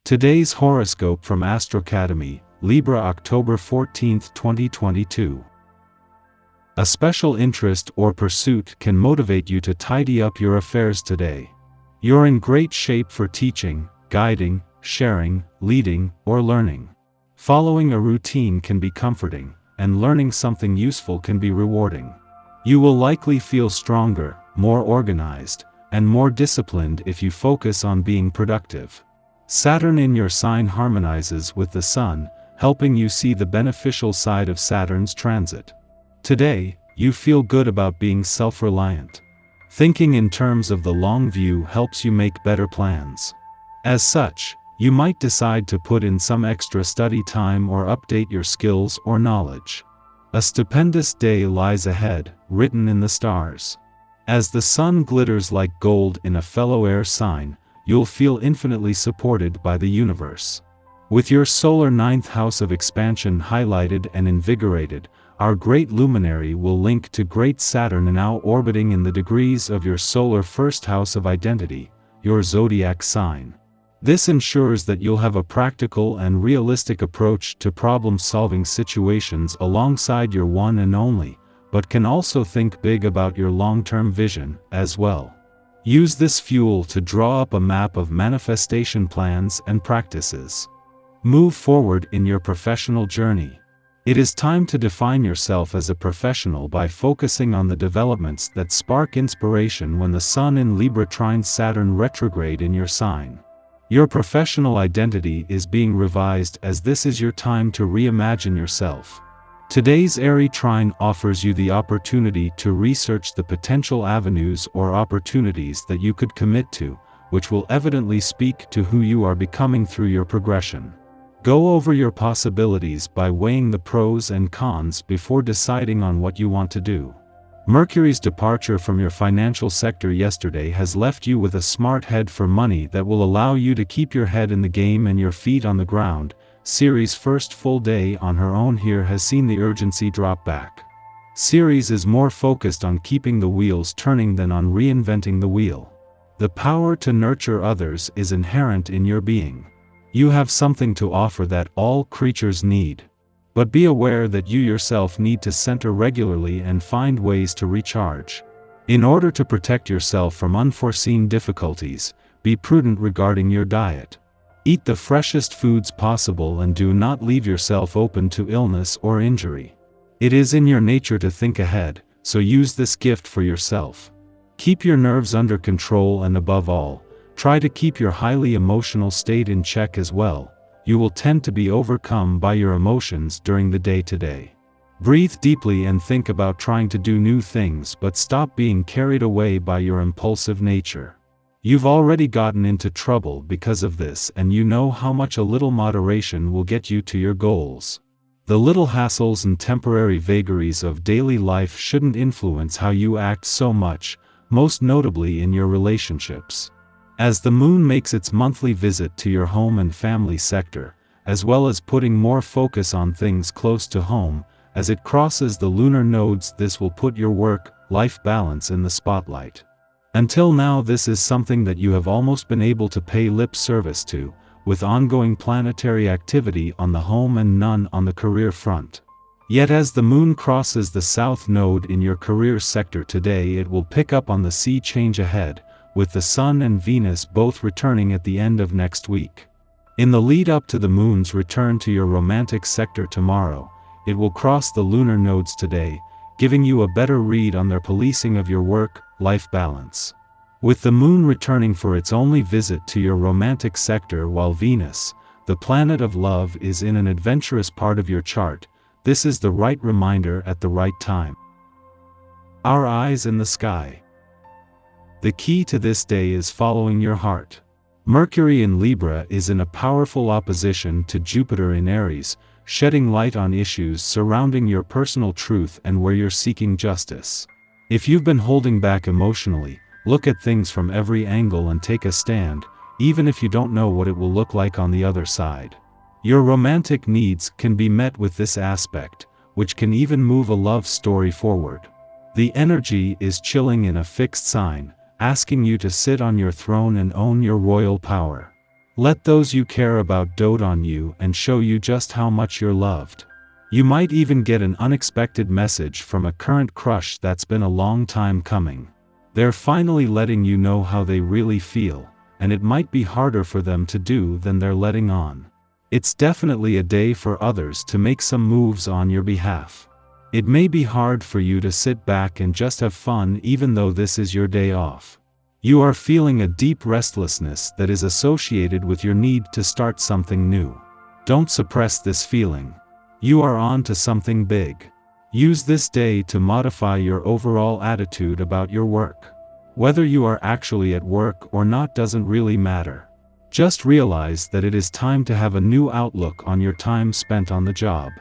Today's horoscope from Astrocademy, Libra, October 14, 2022. A special interest or pursuit can motivate you to tidy up your affairs today. You're in great shape for teaching, guiding, sharing, leading, or learning. Following a routine can be comforting, and learning something useful can be rewarding. You will likely feel stronger, more organized, and more disciplined if you focus on being productive. Saturn in your sign harmonizes with the Sun, helping you see the beneficial side of Saturn's transit. Today, you feel good about being self-reliant. Thinking in terms of the long view helps you make better plans. As such, you might decide to put in some extra study time or update your skills or knowledge. A stupendous day lies ahead, written in the stars. As the Sun glitters like gold in a fellow air sign, you'll feel infinitely supported by the universe. With your solar ninth house of expansion highlighted and invigorated, our great luminary will link to great Saturn now orbiting in the degrees of your solar first house of identity, your zodiac sign. This ensures that you'll have a practical and realistic approach to problem-solving situations alongside your one and only, but can also think big about your long-term vision as well. Use this fuel to draw up a map of manifestation plans and practices. Move forward in your professional journey. It is time to define yourself as a professional by focusing on the developments that spark inspiration when the Sun in Libra trines Saturn retrograde in your sign. Your professional identity is being revised as this is your time to reimagine yourself. Today's airy trine offers you the opportunity to research the potential avenues or opportunities that you could commit to, which will evidently speak to who you are becoming through your progression. Go over your possibilities by weighing the pros and cons before deciding on what you want to do. Mercury's departure from your financial sector yesterday has left you with a smart head for money that will allow you to keep your head in the game and your feet on the ground. Ceres' first full day on her own here has seen the urgency drop back. Ceres is more focused on keeping the wheels turning than on reinventing the wheel. The power to nurture others is inherent in your being. You have something to offer that all creatures need. But be aware that you yourself need to center regularly and find ways to recharge. In order to protect yourself from unforeseen difficulties, be prudent regarding your diet. Eat the freshest foods possible and do not leave yourself open to illness or injury. It is in your nature to think ahead, so use this gift for yourself. Keep your nerves under control and above all, try to keep your highly emotional state in check as well. You will tend to be overcome by your emotions during the day today. Breathe deeply and think about trying to do new things, but stop being carried away by your impulsive nature. You've already gotten into trouble because of this, and you know how much a little moderation will get you to your goals. The little hassles and temporary vagaries of daily life shouldn't influence how you act so much, most notably in your relationships. As the moon makes its monthly visit to your home and family sector, as well as putting more focus on things close to home, as it crosses the lunar nodes, this will put your work-life balance in the spotlight. Until now, this is something that you have almost been able to pay lip service to, with ongoing planetary activity on the home and none on the career front. Yet as the moon crosses the south node in your career sector today, it will pick up on the sea change ahead, with the Sun and Venus both returning at the end of next week. In the lead up to the moon's return to your romantic sector tomorrow, it will cross the lunar nodes today, giving you a better read on their policing of your work-life balance. With the moon returning for its only visit to your romantic sector while Venus, the planet of love, is in an adventurous part of your chart, this is the right reminder at the right time. Our eyes in the sky. The key to this day is following your heart. Mercury in Libra is in a powerful opposition to Jupiter in Aries, shedding light on issues surrounding your personal truth and where you're seeking justice. If you've been holding back emotionally, look at things from every angle and take a stand, even if you don't know what it will look like on the other side. Your romantic needs can be met with this aspect, which can even move a love story forward. The energy is chilling in a fixed sign, asking you to sit on your throne and own your royal power. Let those you care about dote on you and show you just how much you're loved. You might even get an unexpected message from a current crush that's been a long time coming. They're finally letting you know how they really feel, and it might be harder for them to do than they're letting on. It's definitely a day for others to make some moves on your behalf. It may be hard for you to sit back and just have fun even though this is your day off. You are feeling a deep restlessness that is associated with your need to start something new. Don't suppress this feeling. You are on to something big. Use this day to modify your overall attitude about your work. Whether you are actually at work or not doesn't really matter. Just realize that it is time to have a new outlook on your time spent on the job.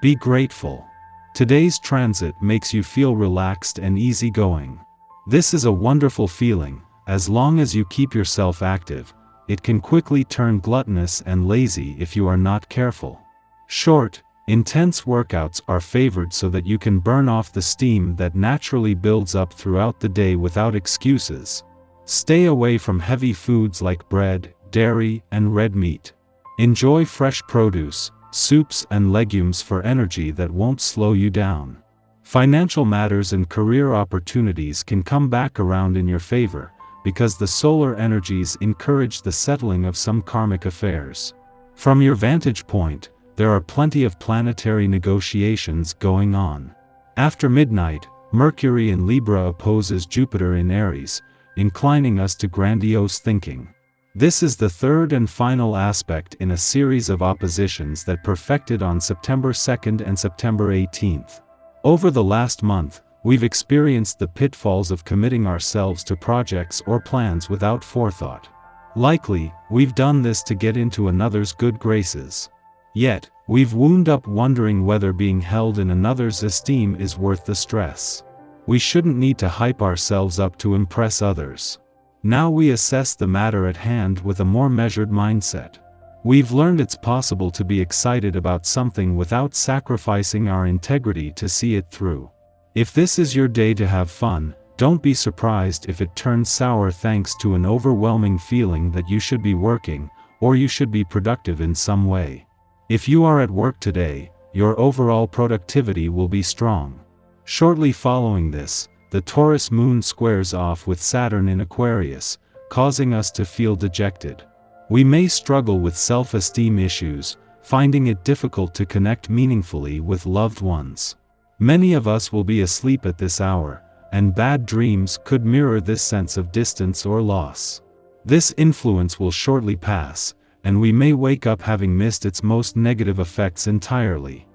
Be grateful. Today's transit makes you feel relaxed and easygoing. This is a wonderful feeling. As long as you keep yourself active, it can quickly turn gluttonous and lazy if you are not careful. Short, intense workouts are favored so that you can burn off the steam that naturally builds up throughout the day without excuses. Stay away from heavy foods like bread, dairy, and red meat. Enjoy fresh produce, soups and legumes for energy that won't slow you down. Financial matters and career opportunities can come back around in your favor, because the solar energies encourage the settling of some karmic affairs. From your vantage point, there are plenty of planetary negotiations going on. After midnight, Mercury in Libra opposes Jupiter in Aries, inclining us to grandiose thinking. This is the third and final aspect in a series of oppositions that perfected on September 2nd and September 18th. Over the last month, we've experienced the pitfalls of committing ourselves to projects or plans without forethought. Likely, we've done this to get into another's good graces. Yet, we've wound up wondering whether being held in another's esteem is worth the stress. We shouldn't need to hype ourselves up to impress others. Now we assess the matter at hand with a more measured mindset. We've learned it's possible to be excited about something without sacrificing our integrity to see it through. If this is your day to have fun, don't be surprised if it turns sour thanks to an overwhelming feeling that you should be working, or you should be productive in some way. If you are at work today, your overall productivity will be strong. Shortly following this, the Taurus moon squares off with Saturn in Aquarius, causing us to feel dejected. We may struggle with self-esteem issues, finding it difficult to connect meaningfully with loved ones. Many of us will be asleep at this hour, and bad dreams could mirror this sense of distance or loss. This influence will shortly pass, and we may wake up having missed its most negative effects entirely.